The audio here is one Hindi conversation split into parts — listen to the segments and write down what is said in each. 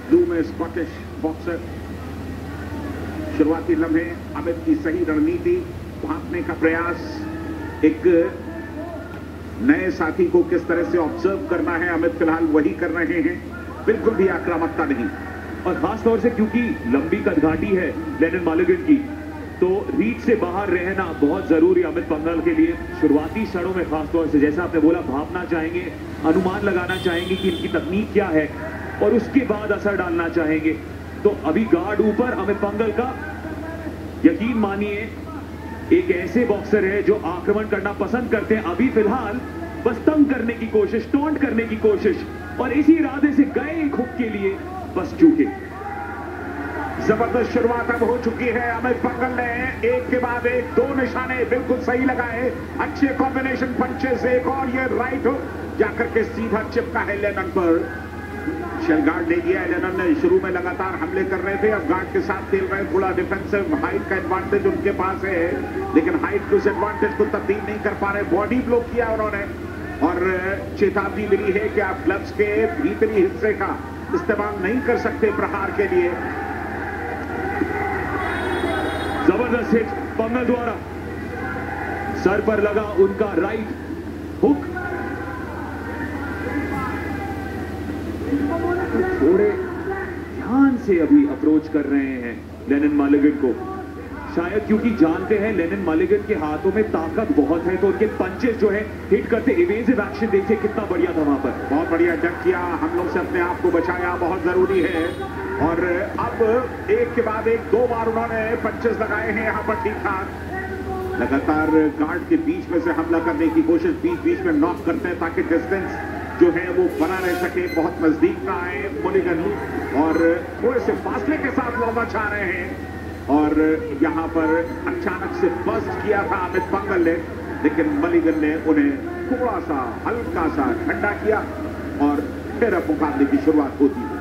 ब्लू में स्कॉटिश बॉक्सर। शुरुआती लम्हे अमित की सही रणनीति, भागने का प्रयास, एक नए साथी को किस तरह से ऑब्जर्व करना है, अमित फिलहाल वही कर रहे हैं, बिल्कुल भी आक्रामकता नहीं। और खासतौर से क्योंकि लंबी कदघाटी है लेनिन मालिगन की, तो रीच से बाहर रहना बहुत जरूरी अमित पंघल के लिए। शुरुआती क्षणों में खासतौर से जैसा आपने बोला, भापना चाहेंगे, अनुमान लगाना चाहेंगे कि इनकी तकनीक क्या है और उसके बाद असर डालना चाहेंगे। तो अभी गार्ड ऊपर अमित पंघल का, यकीन मानिए एक ऐसे बॉक्सर है जो आक्रमण करना पसंद करते हैं। अभी फिलहाल बस तंग करने की कोशिश, टॉन्ट करने की कोशिश, और इसी इरादे से गए एक हुक के लिए बस चूके। जबरदस्त शुरुआत अब हो चुकी है। अमित पंघल ने एक के बाद एक दो निशाने बिल्कुल सही लगाए, अच्छे कॉम्बिनेशन पंचेस, एक और ये राइट हुक जाकर के सीधा चिपका है लेनन पर। शेल गार्ड ले दिया है लेनन ने। शुरू में लगातार हमले कर रहे थे, अब गार्ड के साथ खेल रहे हैं, थोड़ा डिफेंसिव हाइट का एडवांटेज उनके पास है, लेकिन हाइट उस एडवांटेज को तब्दील नहीं कर पा रहे। बॉडी ब्लॉक किया उन्होंने और चेतावनी मिली है कि आप ग्लव्स के भीतरी हिस्से का इस्तेमाल नहीं कर सकते प्रहार के लिए। जबरदस्त हिट पंघल द्वारा, सर पर लगा उनका राइट हुक। थोड़े ध्यान से अभी अप्रोच कर रहे हैं लेनिन मालिगन को, शायद क्योंकि जानते हैं लेनिन मालिगन के हाथों में ताकत बहुत है, तो उनके पंचेस जो है हिट करते, इवेसिव एक्शन देखिए कितना बढ़िया था वहां पर। बहुत बढ़िया जंग किया, हम लोग से अपने आप को बचाया, बहुत जरूरी है। और अब एक के बाद एक दो बार उन्होंने पंचेस लगाए हैं यहां पर ठीक ठाक। लगातार गार्ड के बीच में से हमला करने की कोशिश, बीच बीच में नॉक करते हैं ताकि डिस्टेंस जो है वो बना रह सके, बहुत नजदीक ना आए मुलिगन, और थोड़े से फासले के साथ लड़ना चाह रहे हैं। और यहां पर अचानक से बस्ट किया था अमित पंघल ने, लेकिन मलिगन ने उन्हें थोड़ा सा हल्का सा ठंडा किया और फिर अब मुकाबले की शुरुआत होती है।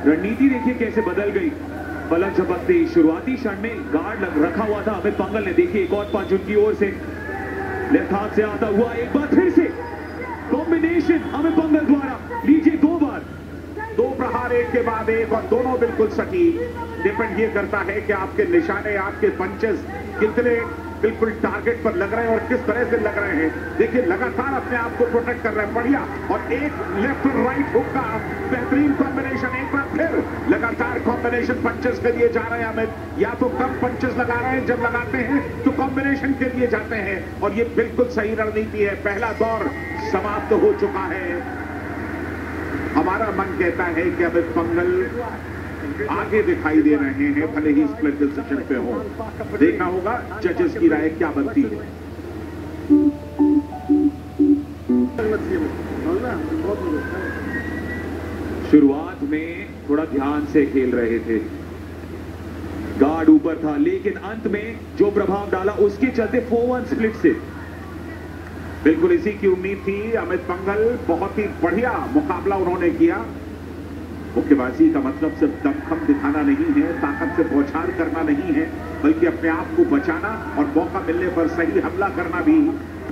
रणनीति देखिए कैसे बदल गई पलक झपकते ही। शुरुआती क्षण में गार्ड रखा हुआ था अमित पंघल ने, देखिए एक और पंच उनकी ओर से लेफ्ट हाथ से आता हुआ, एक बार फिर से कॉम्बिनेशन अमित पंघल द्वारा, लीजिए दो बार, दो प्रहार एक के बाद एक और दोनों बिल्कुल सटीक। डिपेंड ये करता है कि आपके निशाने, आपके पंचेस कितने बिल्कुल टारगेट पर लग रहे हैं और किस तरह से लग रहे हैं। देखिए लगातार अपने आप को प्रोटेक्ट कर रहे हैं, बढ़िया। और एक लेफ्ट और राइट हुक का बेहतरीन कॉम्बिनेशन, एक बार फिर लगातार कॉम्बिनेशन पंचेस के लिए जा रहे हैं अमित। या तो कम पंचेस लगा रहे हैं, जब लगाते हैं तो कॉम्बिनेशन के लिए जाते हैं, और ये बिल्कुल सही रणनीति है। पहला दौर समाप्त हो चुका है। हमारा मन कहता है कि अमित पंघल आगे दिखाई दे रहे हैं, भले ही स्प्लिट डिसीजन पे हो। देखना होगा जजेस की राय क्या बनती है। शुरुआत में थोड़ा ध्यान से खेल रहे थे, गार्ड ऊपर था, लेकिन अंत में जो प्रभाव डाला उसके चलते 4-1 स्प्लिट से। बिल्कुल इसी की उम्मीद थी। अमित पंघल बहुत ही बढ़िया मुकाबला उन्होंने किया। मुक्केबाजी का मतलब सिर्फ दमखम दिखाना नहीं है, ताकत से बौछार करना नहीं है, बल्कि अपने आप को बचाना और मौका मिलने पर सही हमला करना भी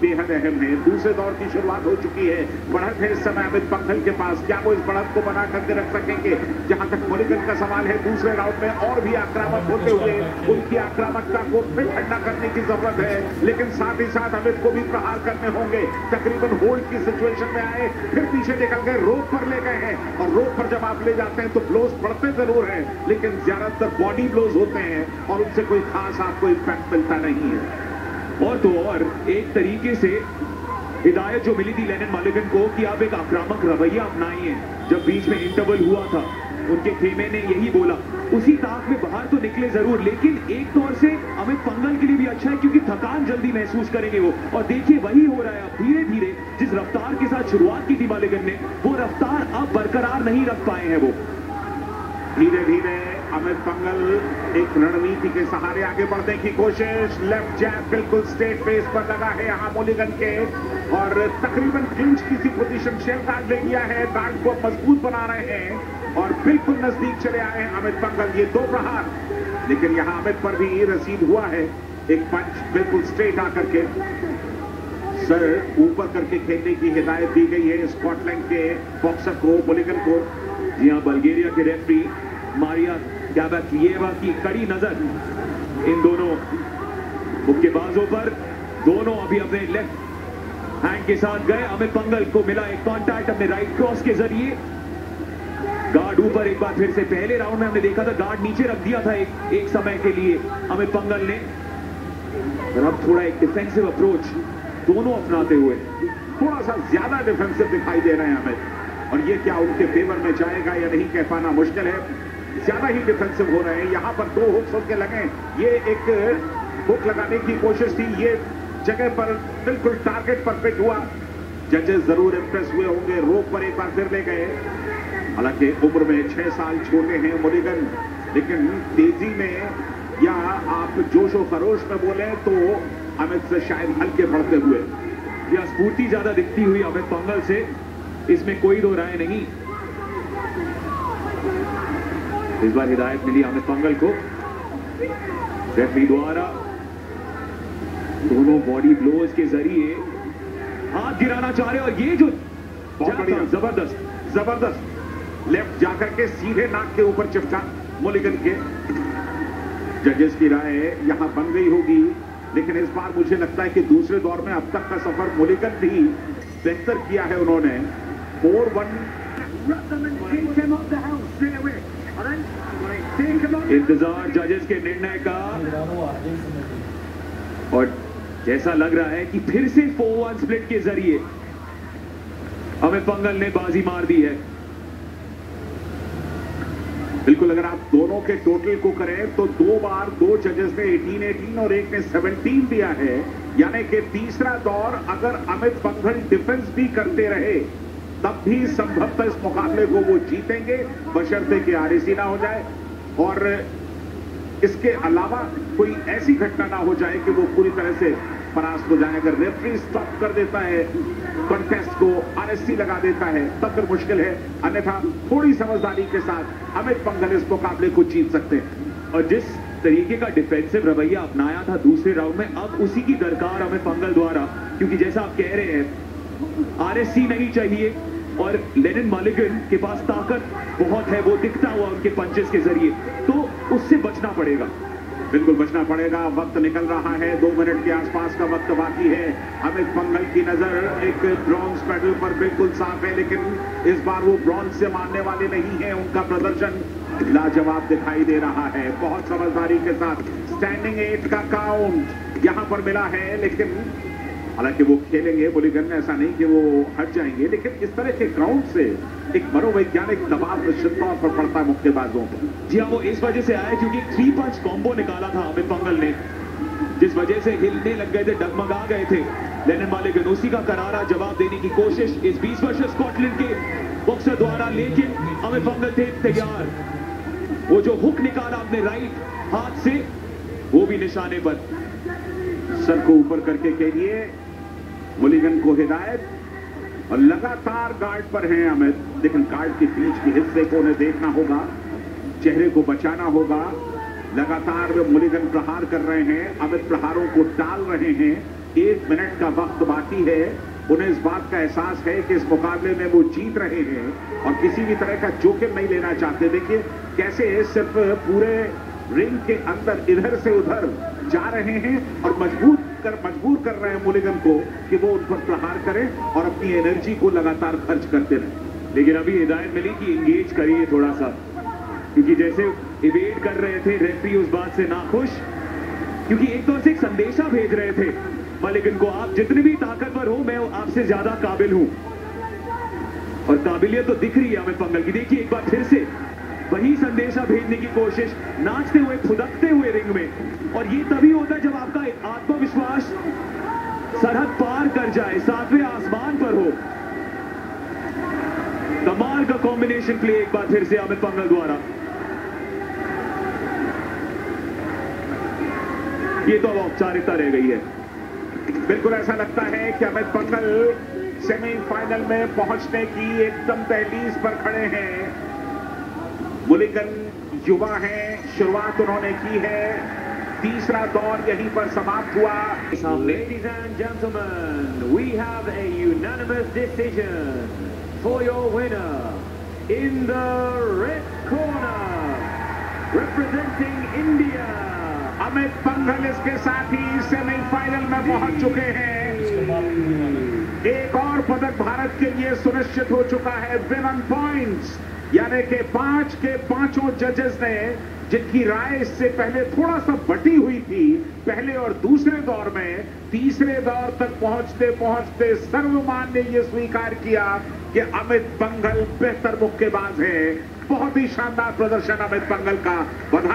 बेहद अहम है। दूसरे दौर की शुरुआत हो चुकी है, बढ़त है इस समय अमित पंघल के पास। क्या वो इस बढ़त को बना करके रख सकेंगे? जहां तक मुलिगन का सवाल है, दूसरे राउंड में और भी आक्रामक होते हुए उनकी आक्रामकता को फिर ठंडा करने की जरूरत है, लेकिन साथ ही साथ अमित को भी प्रहार करने होंगे। तकरीबन होल्ड की सिचुएशन में आए, फिर पीछे निकल गए, रोप पर ले गए हैं, और रोप पर जब आप ले जाते हैं तो ब्लोज पड़ते जरूर हैं, लेकिन ज्यादातर बॉडी ब्लोज होते हैं और उनसे कोई खास आपको इम्पैक्ट मिलता नहीं है। और तो और एक तरीके से हिदायत जो मिली थी लेनिन मालिगन को कि आप एक आक्रामक रवैया अपनाइए। जब बीच में इंटरवल हुआ था, उनके खेमे ने यही बोला, उसी ताक में बाहर तो निकले जरूर, लेकिन एक तौर से अमित पंघल के लिए भी अच्छा है क्योंकि थकान जल्दी महसूस करेंगे वो। और देखिए वही हो रहा है अब, धीरे धीरे जिस रफ्तार के साथ शुरुआत की थी मालिगन ने, वो रफ्तार अब बरकरार नहीं रख पाए हैं वो। धीरे धीरे अमित पंघल एक रणनीति के सहारे आगे बढ़ने की कोशिश। लेफ्ट जैब बिल्कुल स्ट्रेट फेस पर लगा है यहां मुलिगन के, और तकरीबन क्लिंच की सी पोजीशन शेल गार्ड ले लिया है। गार्ड को मजबूत बना रहे हैं और बिल्कुल नजदीक चले आए हैं अमित पंघल। ये दो प्रहार, लेकिन यहां अमित पर भी रसीद हुआ है एक पंच बिल्कुल स्ट्रेट आकर के। सर ऊपर करके खेलने की हिदायत दी गई है स्कॉटलैंड के बॉक्सर को, मुलिगन को। जी हाँ, बल्गेरिया के रेफरी मारिया गैबाकिएवा की कड़ी नजर इन दोनों मुक्केबाजों पर। दोनों अभी अपने लेफ्ट हैंड के साथ गए। अमित पंघल को मिला एक कांटेक्ट अपने राइट क्रॉस के जरिए। गार्ड ऊपर एक बार फिर से। पहले राउंड में हमने देखा था गार्ड नीचे रख दिया था एक समय के लिए अमित पंघल ने, और अब थोड़ा एक डिफेंसिव अप्रोच दोनों अपनाते हुए थोड़ा सा ज्यादा डिफेंसिव दिखाई दे रहे हैं अमित, और ये क्या उनके फेवर में जाएगा या नहीं कह पाना मुश्किल है। ज्यादा ही डिफेंसिव हो रहे हैं। यहां पर 2 हुक्स होके लगे। ये एक हुक लगाने की कोशिश थी, ये जगह पर बिल्कुल टारगेट पर फिट हुआ। जजेस जरूर इंप्रेस हुए होंगे। रोक पर एक बार फिर ले गए। हालांकि उम्र में 6 साल छोटे हैं मुलिगन, लेकिन तेजी में या आप जोशो खरोश में बोले तो अमित से शायद हल्के बढ़ते हुए, या स्फूर्ति ज्यादा दिखती हुई अमित पंघल से, इसमें कोई दो राय नहीं। इस बार हिदायत मिली अमित पंघल को रेफरी द्वारा। दोनों बॉडी ब्लोज के जरिए हाथ गिराना चाह रहे, और ये जो बहुत बढ़िया, जबरदस्त जबरदस्त लेफ्ट जाकर के सीधे नाक के ऊपर चिपका मुलिगन के। जजेस की राय यहां बन गई होगी, लेकिन इस बार मुझे लगता है कि दूसरे दौर में अब तक का सफर मुलिगन भी बेहतर किया है उन्होंने। 4-1 इंतजार जजेस के निर्णय का, और जैसा लग रहा है कि फिर से 4-1 स्प्लिट के जरिए अमित पंघल ने बाजी मार दी है। बिल्कुल, अगर आप दोनों के टोटल को करें तो 2 बार 2 जजेस ने 18-18 और एक ने 17 दिया है। यानी कि तीसरा दौर अगर अमित पंघल डिफेंस भी करते रहे तब भी संभवतः इस मुकाबले को वो जीतेंगे, बशर्ते कि आरएसी ना हो जाए और इसके अलावा कोई ऐसी घटना ना हो जाए कि वो पूरी तरह से परास्त हो जाए। अगर रेफरी स्टॉप कर देता है कंटेस्ट को, आरएससी लगा देता है, तब फिर मुश्किल है। अन्यथा थोड़ी समझदारी के साथ अमित पंघल इस मुकाबले को जीत सकते हैं। और जिस तरीके का डिफेंसिव रवैया अपनाया था दूसरे राउंड में, अब उसी की दरकार अमित पंघल द्वारा, क्योंकि जैसा आप कह रहे हैं आरएससी नहीं चाहिए, और लेनिन मालिगन के पास ताकत बहुत है, वो दिखता हुआ उनके पंचेस के जरिए, तो उससे बचना पड़ेगा। बिल्कुल बचना पड़ेगा। वक्त निकल रहा है, 2 मिनट के आसपास का वक्त बाकी है। अमित पंघल की नजर एक ब्रॉन्ज मेडल पर बिल्कुल साफ है, लेकिन इस बार वो ब्रॉन्ज से मानने वाले नहीं है। उनका प्रदर्शन लाजवाब दिखाई दे रहा है। बहुत समझदारी के साथ स्टैंडिंग 8 का काउंट यहां पर मिला है, लेकिन हालांकि वो खेलेंगे मुलिगन, ऐसा नहीं कि वो हट जाएंगे, लेकिन इस तरह के ग्राउंड से एक मनोवैज्ञानिक दबाव निश्चित तौर पर पड़ता है मुक्केबाजों पर। जी हाँ, वो इस वजह से आया क्योंकि 3 पंच कॉम्बो निकाला था अमित पंघल ने, जिस वजह से हिलने लग गए थे, डगमगा गए थे लेनिन मालिगन। उसी का करारा जवाब देने की कोशिश इस 20 वर्षीय स्कॉटलैंड के बॉक्सर द्वारा, लेकिन अमित पंघल थे तैयार। वो जो हुक निकाला अपने राइट हाथ से, वो भी निशाने पर। सर को ऊपर करके कह दिए मुलिगन को हिदायत, और लगातार गार्ड पर हैं अमित, लेकिन गार्ड के बीच के हिस्से को उन्हें देखना होगा, चेहरे को बचाना होगा। लगातार वे मुलिगन प्रहार कर रहे हैं, अमित प्रहारों को टाल रहे हैं। 1 मिनट का वक्त बाकी है। उन्हें इस बात का एहसास है कि इस मुकाबले में वो जीत रहे हैं और किसी भी तरह का जोखिम नहीं लेना चाहते। देखिए कैसे सिर्फ पूरे रिंग के अंदर इधर से उधर जा रहे हैं और मजबूर कर रहे हैं मुलिगन को कि वो उन पर प्रहार करें और अपनी एनर्जी को लगातार खर्च करते रहें। लेकिन अभी हिदायत मिली कि इंगेज करिए थोड़ा सा, क्योंकि जैसे इवेड कर रहे थे रेफरी उस बात से नाखुश, क्योंकि एक तौर से एक संदेशा भेज रहे थे मालिगन को, आप जितने भी ताकतवर हो, मैं आपसे ज्यादा काबिल हूं। और काबिलियत तो दिख रही है अमित पंघल की। देखिए एक बार फिर से वही संदेशा भेजने की कोशिश, नाचते हुए, फुदकते हुए रिंग में। और ये तभी होता है जब आपका आत्मविश्वास सरहद पार कर जाए, 7वें आसमान पर हो। कमाल का कॉम्बिनेशन प्ले एक बार फिर से अमित पंघल द्वारा। ये तो अब औपचारिकता रह गई है। बिल्कुल ऐसा लगता है कि अमित पंघल सेमीफाइनल में पहुंचने की एकदम दहलीज पर खड़े हैं। मुलिगन युवा हैं, शुरुआत उन्होंने की है, तीसरा दौर यहीं पर समाप्त हुआ। Ladies and gentlemen, we have a unanimous decision for your winner in the red corner, representing India, Amit Panghal इसके साथ ही सेमीफाइनल में पहुंच चुके हैं। एक और पदक भारत के लिए सुनिश्चित हो चुका है विन ऑन पॉइंट्स, यानी कि 5 के 5 जजेस ने, जिनकी राय इससे पहले थोड़ा सा बटी हुई थी पहले और दूसरे दौर में, तीसरे दौर तक पहुंचते पहुंचते सर्वमान ने यह स्वीकार किया कि अमित पंघल बेहतर मुक्केबाज है। बहुत ही शानदार प्रदर्शन अमित पंघल का।